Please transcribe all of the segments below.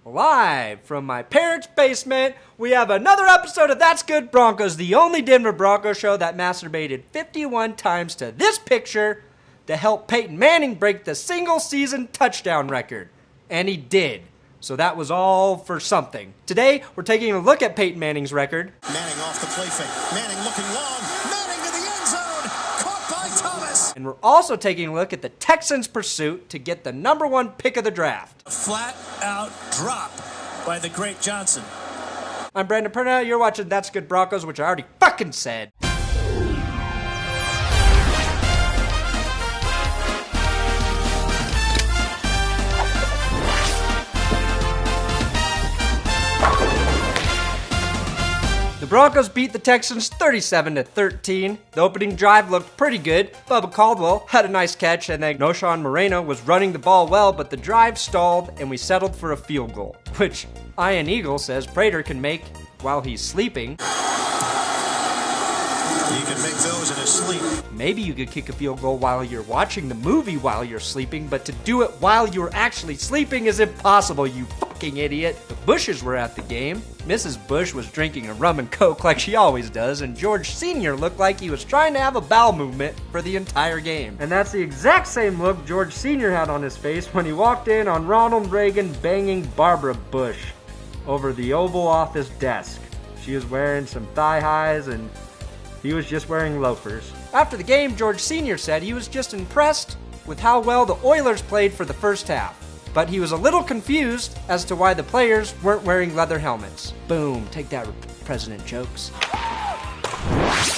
Live from my parents' basement, we have another episode of That's Good Broncos, the only Denver Broncos show that masturbated 51 times to this picture to help Peyton Manning break the single-season touchdown record. And he did. So that was all for something. Today, we're taking a look at Peyton Manning's record. Manning off the play fake. Manning looking long. Manning to the end zone. Caught by Thomas. And we're also taking a look at the Texans' pursuit to get the number one pick of the draft. A flat-out drop by the great Johnson. I'm Brandon Perna. You're watching That's Good Broncos, which I already fucking said. The Broncos beat the Texans 37-13. The opening drive looked pretty good. Bubba Caldwell had a nice catch, and then Noshawn Moreno was running the ball well, but the drive stalled, and we settled for a field goal, which Ian Eagle says Prater can make while he's sleeping. He can make those in his sleep. Maybe you could kick a field goal while you're watching the movie while you're sleeping, but to do it while you're actually sleeping is impossible, you fucking idiot. The Bushes were at the game. Mrs. Bush was drinking a rum and coke like she always does, and George Sr. looked like he was trying to have a bowel movement for the entire game. And that's the exact same look George Sr. had on his face when he walked in on Ronald Reagan banging Barbara Bush over the Oval Office desk. She was wearing some thigh highs and he was just wearing loafers. After the game, George Sr. said he was just impressed with how well the Oilers played for the first half. But he was a little confused as to why the players weren't wearing leather helmets. Boom, take that, President Jokes.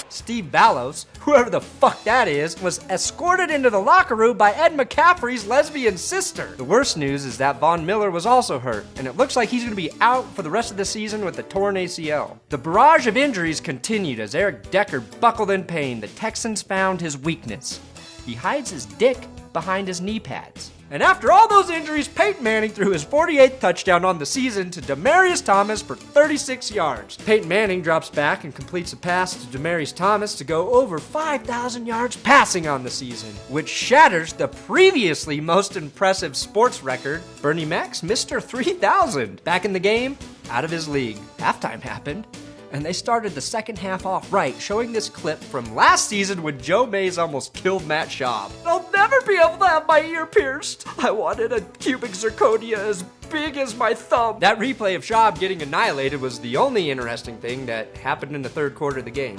Steve Ballos, whoever the fuck that is, was escorted into the locker room by Ed McCaffrey's lesbian sister. The worst news is that Von Miller was also hurt, and it looks like he's going to be out for the rest of the season with a torn ACL. The barrage of injuries continued as Eric Decker buckled in pain. The Texans found his weakness. He hides his dick behind his knee pads. And after all those injuries, Peyton Manning threw his 48th touchdown on the season to Julius Thomas for 36 yards. Peyton Manning drops back and completes a pass to Julius Thomas to go over 5,000 yards passing on the season, which shatters the previously most impressive sports record, Bernie Mac's Mr. 3000. Back in the game, out of his league. Halftime happened, and they started the second half off right, showing this clip from last season when Joe Mays almost killed Matt Schaub. I'll never be able to have my ear pierced. I wanted a cubic zirconia as big as my thumb. That replay of Schaub getting annihilated was the only interesting thing that happened in the third quarter of the game.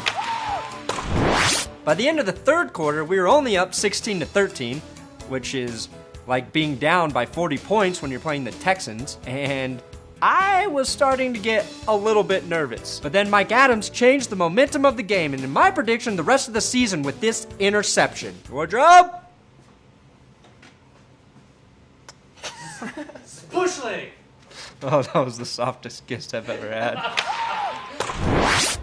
By the end of the third quarter, we were only up 16-13, which is like being down by 40 points when you're playing the Texans, and I was starting to get a little bit nervous. But then Mike Adams changed the momentum of the game, and in my prediction, the rest of the season with this interception. Wardrobe? Bush leg. Oh, that was the softest kiss I've ever had.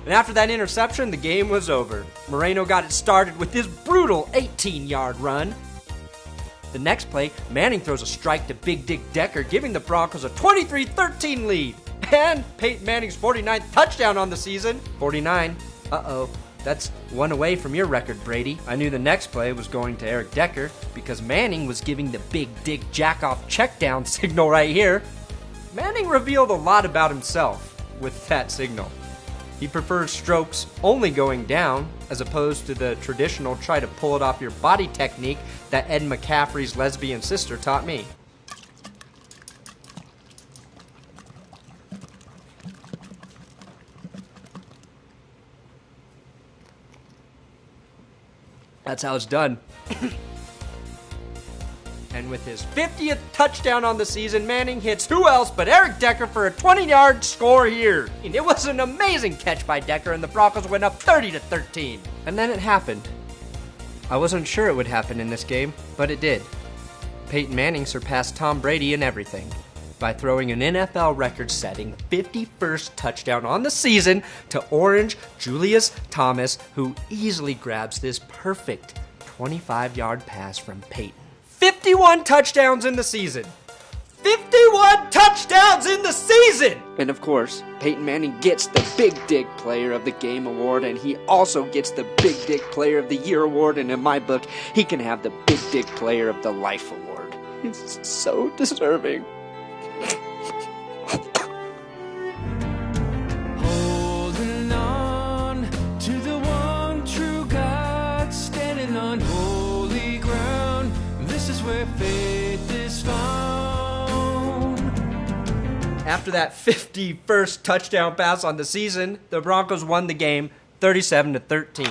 And after that interception, the game was over. Moreno got it started with his brutal 18-yard run. The next play, Manning throws a strike to Big Dick Decker, giving the Broncos a 23-13 lead. And Peyton Manning's 49th touchdown on the season. 49. Uh-oh. That's one away from your record, Brady. I knew the next play was going to Eric Decker because Manning was giving the Big Dick Jack-off check-down signal right here. Manning revealed a lot about himself with that signal. He prefers strokes only going down as opposed to the traditional try to pull it off your body technique that Ed McCaffrey's lesbian sister taught me. That's how it's done. And with his 50th touchdown on the season, Manning hits who else but Eric Decker for a 20-yard score here. And it was an amazing catch by Decker, and the Broncos went up 30-13. And then it happened. I wasn't sure it would happen in this game, but it did. Peyton Manning surpassed Tom Brady in everything by throwing an NFL record-setting 51st touchdown on the season to Orange Julius Thomas, who easily grabs this perfect 25-yard pass from Peyton. 51 touchdowns in the season. 51 touchdowns in the season! And of course, Peyton Manning gets the Big Dick Player of the Game award, and he also gets the Big Dick Player of the Year award, and in my book, he can have the Big Dick Player of the Life award. He's so deserving. After that 51st touchdown pass on the season, the Broncos won the game 37-13.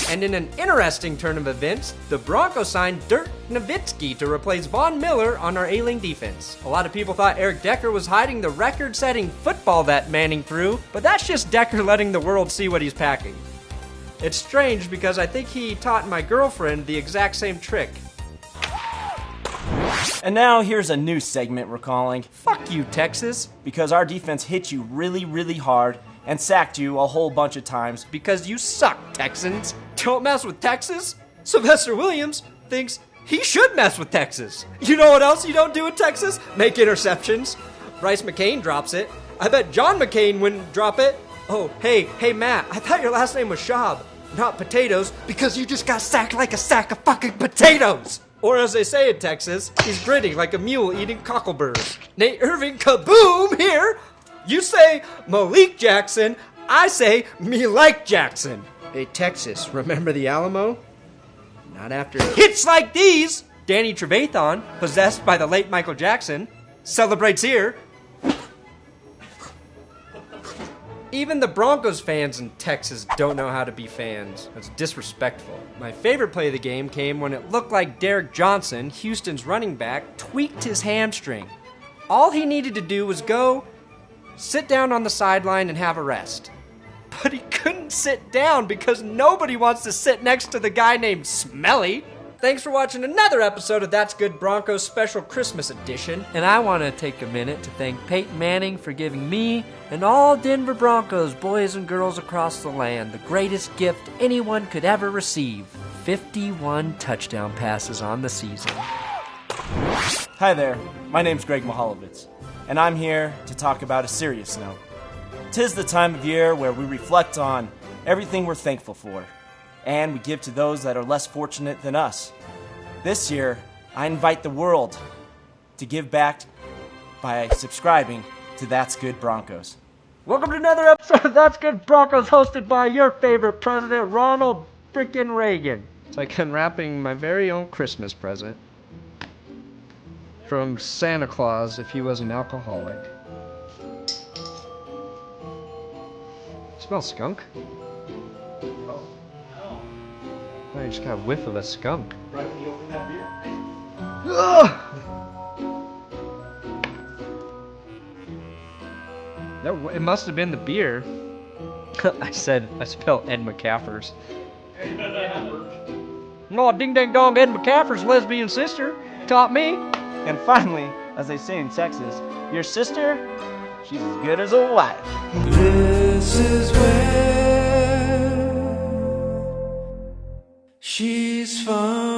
And in an interesting turn of events, the Broncos signed Dirk Nowitzki to replace Von Miller on our ailing defense. A lot of people thought Eric Decker was hiding the record-setting football that Manning threw, but that's just Decker letting the world see what he's packing. It's strange because I think he taught my girlfriend the exact same trick. And now here's a new segment we're calling Fuck you, Texas. Because our defense hit you really, really hard and sacked you a whole bunch of times. Because you suck, Texans. Don't mess with Texas? Sylvester Williams thinks he should mess with Texas. You know what else you don't do in Texas? Make interceptions. Bryce McCain drops it. I bet John McCain wouldn't drop it. Oh, hey, Matt, I thought your last name was Schaub, not Potatoes, because you just got sacked like a sack of fucking potatoes. Or as they say in Texas, he's grinning like a mule eating cockleburrs. Nate Irving, kaboom, here. You say Malik Jackson, I say me like Jackson. Hey, Texas, remember the Alamo? Not after hits like these. Danny Trevathan, possessed by the late Michael Jackson, celebrates here. Even the Broncos fans in Texas don't know how to be fans. That's disrespectful. My favorite play of the game came when it looked like Derek Johnson, Houston's running back, tweaked his hamstring. All he needed to do was go, sit down on the sideline and have a rest. But he couldn't sit down because nobody wants to sit next to the guy named Smelly. Thanks for watching another episode of That's Good Broncos Special Christmas Edition. And I want to take a minute to thank Peyton Manning for giving me and all Denver Broncos boys and girls across the land the greatest gift anyone could ever receive. 51 touchdown passes on the season. Hi there, my name's Greg Mihalowicz, and I'm here to talk about a serious note. 'Tis the time of year where we reflect on everything we're thankful for, and we give to those that are less fortunate than us. This year, I invite the world to give back by subscribing to That's Good Broncos. Welcome to another episode of That's Good Broncos, hosted by your favorite president, Ronald frickin' Reagan. It's like unwrapping my very own Christmas present from Santa Claus if he was an alcoholic. Smells skunk. I just got a whiff of a skunk. Right when you open that beer. It must have been the beer. I spelled Ed McCaffrey's. No, ding dang dong, Ed McCaffrey's lesbian sister taught me. And finally, as they say in Texas, your sister, she's as good as a wife. This is where she's from.